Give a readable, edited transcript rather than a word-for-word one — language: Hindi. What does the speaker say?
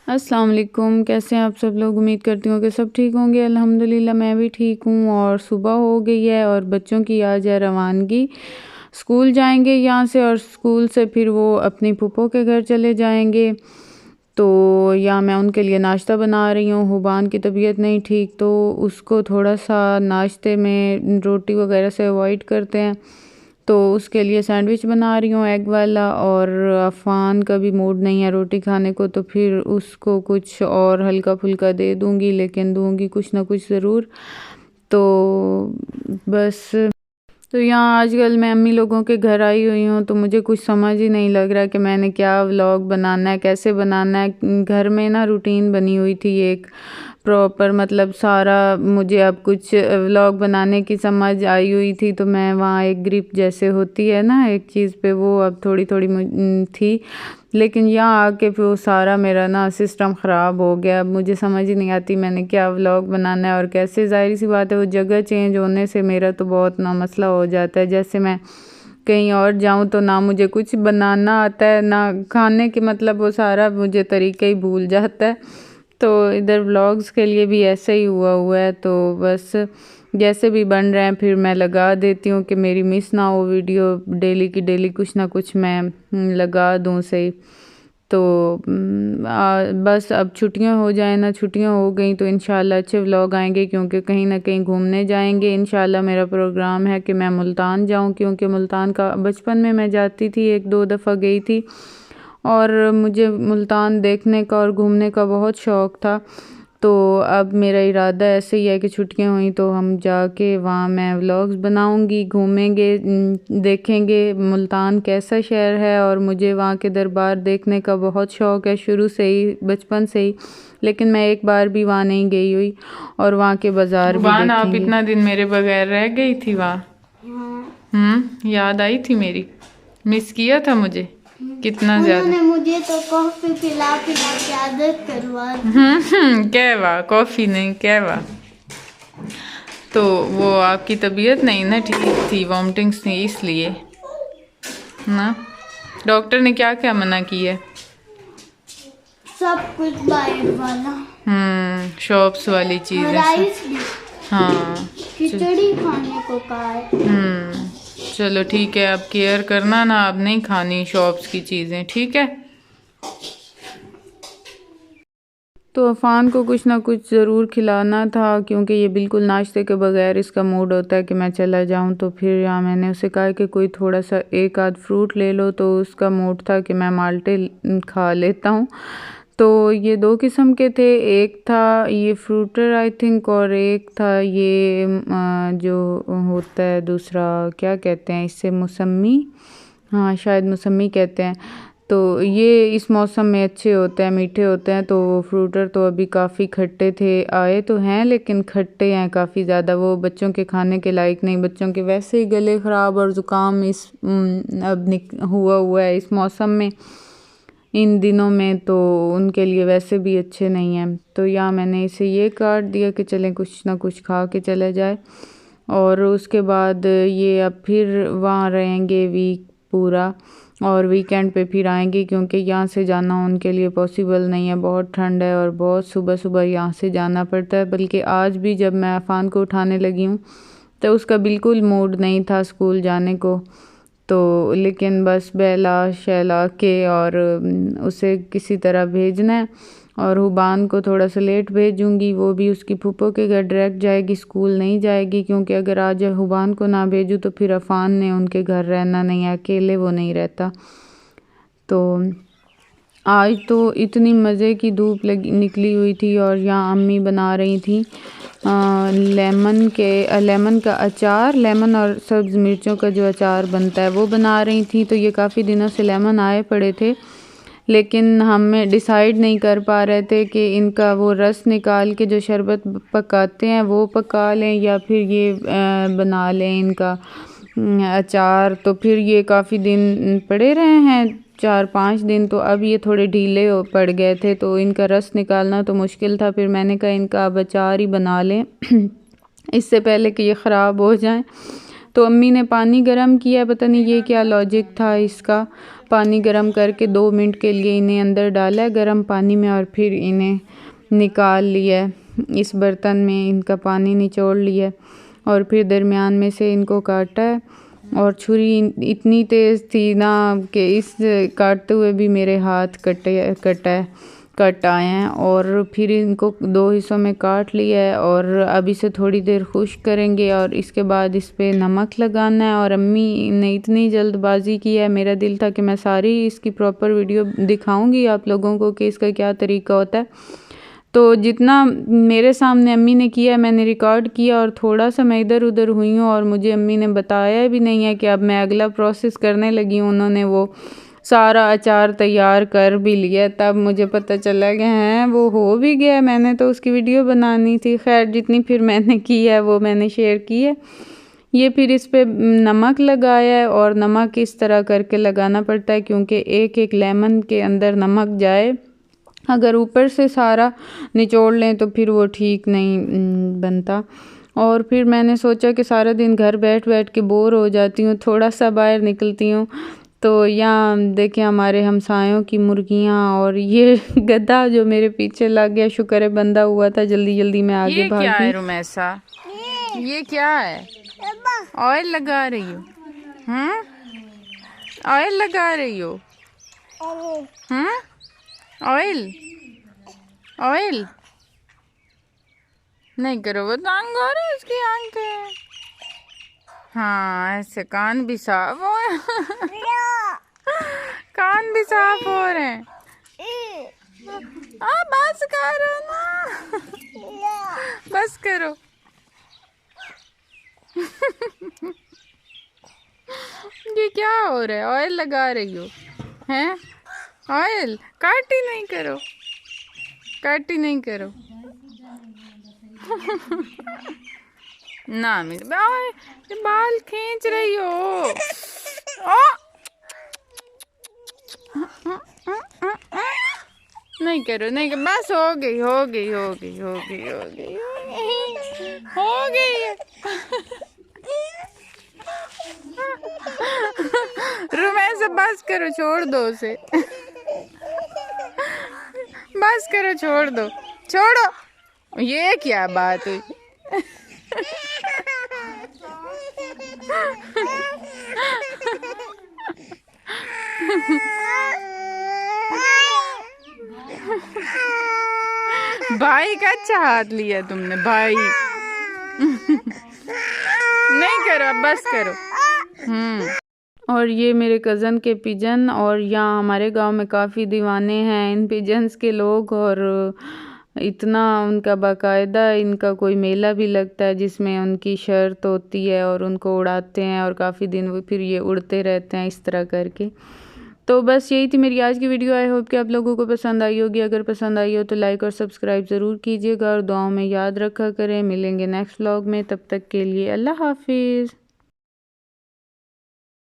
अस्सलाम वालेकुम। कैसे हैं आप सब लोग? उम्मीद करती हूँ कि सब ठीक होंगे। अल्हम्दुलिल्लाह मैं भी ठीक हूँ। और सुबह हो गई है और बच्चों की आज है रवानगी। स्कूल जाएंगे यहाँ से और स्कूल से फिर वो अपनी फूफो के घर चले जाएंगे। तो यहाँ मैं उनके लिए नाश्ता बना रही हूँ। हुबान की तबीयत नहीं ठीक तो उसको थोड़ा सा नाश्ते में रोटी वगैरह से अवॉइड करते हैं, तो उसके लिए सैंडविच बना रही हूँ एग वाला। और अफ़ान का भी मूड नहीं है रोटी खाने को, तो फिर उसको कुछ और हल्का फुल्का दे दूँगी, लेकिन दूँगी कुछ ना कुछ ज़रूर। तो बस, तो यहाँ आजकल मैं अम्मी लोगों के घर आई हुई हूँ, तो मुझे कुछ समझ ही नहीं लग रहा कि मैंने क्या व्लॉग बनाना है, कैसे बनाना है। घर में ना रूटीन बनी हुई थी एक प्रॉपर, मतलब सारा मुझे अब कुछ व्लॉग बनाने की समझ आई हुई थी। तो मैं वहाँ एक ग्रिप जैसे होती है ना एक चीज़ पे, वो अब थोड़ी थोड़ी थी। लेकिन यहाँ आके फिर वो सारा मेरा ना सिस्टम ख़राब हो गया। अब मुझे समझ ही नहीं आती मैंने क्या व्लॉग बनाना है और कैसे। ज़ाहिर सी बात है वो जगह चेंज होने से मेरा तो बहुत ना मसला हो जाता है। जैसे मैं कहीं और जाऊँ तो ना मुझे कुछ बनाना आता है ना खाने के, मतलब वो सारा मुझे तरीका ही भूल जाता है। तो इधर व्लॉग्स के लिए भी ऐसा ही हुआ है। तो बस जैसे भी बन रहे हैं फिर मैं लगा देती हूँ कि मेरी मिस ना हो वीडियो। डेली की डेली कुछ ना कुछ मैं लगा दूँ सही। तो बस अब छुट्टियां हो जाए ना, छुट्टियां हो गई तो इंशाल्लाह अच्छे व्लॉग आएंगे, क्योंकि कहीं ना कहीं घूमने जाएंगे इंशाल्लाह। मेरा प्रोग्राम है कि मैं मुल्तान जाऊं, क्योंकि मुल्तान का बचपन में मैं जाती थी, एक दो दफ़ा गई थी और मुझे मुल्तान देखने का और घूमने का बहुत शौक़ था। तो अब मेरा इरादा ऐसे ही है कि छुट्टियां हुई तो हम जाके वहाँ मैं व्लॉग्स बनाऊंगी, घूमेंगे, देखेंगे मुल्तान कैसा शहर है। और मुझे वहाँ के दरबार देखने का बहुत शौक़ है शुरू से ही, बचपन से ही, लेकिन मैं एक बार भी वहाँ नहीं गई हुई। और वहाँ के बाज़ार भी देखेंगे। आप इतना दिन मेरे बगैर रह गई थी वहाँ? याद आई थी मेरी? मिस किया था मुझे कितना ज्यादा? उन्होंने मुझे तो कॉफी पिला पिला के आदत करवा दी। क्या हुआ? कॉफी नहीं, क्या हुआ? तो वो आपकी तबीयत नहीं ना ठीक थी, वॉमिटिंग्स थी इसलिए ना। डॉक्टर ने क्या क्या मना किया? सब कुछ बाहर वाला, शॉप्स वाली चीजें राइस भी, हाँ खिचड़ी खाने को कहा है। चलो ठीक है, अब केयर करना ना, अब नहीं खानी शॉप्स की चीज़ें, ठीक है। तो अफ़ान को कुछ ना कुछ ज़रूर खिलाना था, क्योंकि ये बिल्कुल नाश्ते के बगैर इसका मूड होता है कि मैं चला जाऊं। तो फिर यहाँ मैंने उसे कहा कि कोई थोड़ा सा एक आध फ्रूट ले लो, तो उसका मूड था कि मैं माल्टे खा लेता हूँ। तो ये दो किस्म के थे, एक था ये फ्रूटर आई थिंक, और एक था ये जो होता है दूसरा, क्या कहते हैं इसे, मौसमी, हाँ शायद मौसमी कहते हैं। तो ये इस मौसम में अच्छे होते हैं, मीठे होते हैं। तो फ्रूटर तो अभी काफ़ी खट्टे थे, आए तो हैं लेकिन खट्टे हैं काफ़ी ज़्यादा, वो बच्चों के खाने के लायक नहीं। बच्चों के वैसे ही गले ख़राब और ज़ुकाम इस अब हुआ है इस मौसम में, इन दिनों में, तो उनके लिए वैसे भी अच्छे नहीं हैं। तो यहाँ मैंने इसे ये काट दिया कि चलें कुछ ना कुछ खा के चला जाए। और उसके बाद ये अब फिर वहाँ रहेंगे वीक पूरा, और वीकेंड पे फिर आएंगे, क्योंकि यहाँ से जाना उनके लिए पॉसिबल नहीं है, बहुत ठंड है और बहुत सुबह सुबह यहाँ से जाना पड़ता है। बल्कि आज भी जब मैं अफ़ान को उठाने लगी हूँ तो उसका बिल्कुल मूड नहीं था स्कूल जाने को। तो लेकिन बस बहला शहला के और उसे किसी तरह भेजना है। और हुबान को थोड़ा सा लेट भेजूँगी, वो भी उसकी फूफो के घर डायरेक्ट जाएगी, स्कूल नहीं जाएगी, क्योंकि अगर आज हुबान को ना भेजूँ तो फिर अफ़ान ने उनके घर रहना नहीं है, अकेले वो नहीं रहता। तो आज तो इतनी मज़े की धूप निकली हुई थी और यहाँ अम्मी बना रही थी लेमन का अचार, लेमन और सब्ज़ मिर्चों का जो अचार बनता है वो बना रही थी। तो ये काफ़ी दिनों से लेमन आए पड़े थे, लेकिन हमें डिसाइड नहीं कर पा रहे थे कि इनका वो रस निकाल के जो शरबत पकाते हैं वो पका लें या फिर ये बना लें इनका अचार। तो फिर ये काफ़ी दिन पड़े रहे हैं, 4-5 दिन, तो अब ये थोड़े ढीले पड़ गए थे, तो इनका रस निकालना तो मुश्किल था। फिर मैंने कहा इनका अब अचार ही बना लें इससे पहले कि ये ख़राब हो जाएं। तो अम्मी ने पानी गर्म किया, पता नहीं ये क्या लॉजिक था इसका। पानी गर्म करके 2 मिनट के लिए इन्हें अंदर डाला है गर्म पानी में और फिर इन्हें निकाल लिया है। इस बर्तन में इनका पानी निचोड़ लिया है और फिर दरमियान में से इनको काटा है। और छुरी इतनी तेज़ थी ना कि इस काटते हुए भी मेरे हाथ कट आए हैं। और फिर इनको 2 हिस्सों में काट लिया है और अब इसे थोड़ी देर खुश्क करेंगे और इसके बाद इस पे नमक लगाना है। और अम्मी ने इतनी जल्दबाजी की है, मेरा दिल था कि मैं सारी इसकी प्रॉपर वीडियो दिखाऊंगी आप लोगों को कि इसका क्या तरीका होता है। तो जितना मेरे सामने अम्मी ने किया मैंने रिकॉर्ड किया और थोड़ा सा मैं इधर उधर हुई हूँ और मुझे अम्मी ने बताया भी नहीं है कि अब मैं अगला प्रोसेस करने लगी हूँ। उन्होंने वो सारा अचार तैयार कर भी लिया, तब मुझे पता चला कि हैं वो हो भी गया। मैंने तो उसकी वीडियो बनानी थी। खैर जितनी फिर मैंने की है वो मैंने शेयर की है। ये फिर इस पे नमक लगाया है और नमक इस तरह करके लगाना पड़ता है क्योंकि एक एक लेमन के अंदर नमक जाए। अगर ऊपर से सारा निचोड़ लें तो फिर वो ठीक नहीं बनता। और फिर मैंने सोचा कि सारा दिन घर बैठ बैठ के बोर हो जाती हूँ, थोड़ा सा बाहर निकलती हूँ। तो यहाँ देखें हमारे हमसायों की मुर्गियाँ और ये गधा जो मेरे पीछे लग गया, शुक्र है बंदा हुआ था, जल्दी जल्दी मैं आगे भागी। ये क्या है रुमैसा, ये क्या है? ऑयल लगा रही हो? ऑयल लगा रही हो? ऑयल ऑयल नहीं करो, वो तंग हो रही है उसकी आंखें। हाँ ऐसे कान भी साफ हो कान भी साफ हो रहे हैं। बस करो ना बस करो। ये क्या हो रहा है? ऑयल लगा रही हो हैं? ऑयल काटी नहीं करो, काटी नहीं करो। ना मेरे बाल खींच रही हो। नहीं करो, नहीं करो, बस हो गई हो गई हो गई हो गई हो गई हो गई। रुमैसा बस करो, छोड़ दो उसे। बस करो, छोड़ दो, छोड़ो। ये क्या बात हुई? भाई का अच्छा हाथ लिया तुमने, भाई। नहीं करो, बस करो। और ये मेरे कज़न के पिजन, और यहाँ हमारे गांव में काफ़ी दीवाने हैं इन पिजन्स के लोग। और इतना उनका बाकायदा इनका कोई मेला भी लगता है जिसमें उनकी शर्त होती है और उनको उड़ाते हैं और काफ़ी दिन वो फिर ये उड़ते रहते हैं इस तरह करके। तो बस यही थी मेरी आज की वीडियो। आई होप कि आप लोगों को पसंद आई होगी। अगर पसंद आई हो तो लाइक और सब्सक्राइब ज़रूर कीजिएगा और दुआओं में याद रखा करें। मिलेंगे नेक्स्ट व्लॉग में, तब तक के लिए अल्लाह हाफिज़।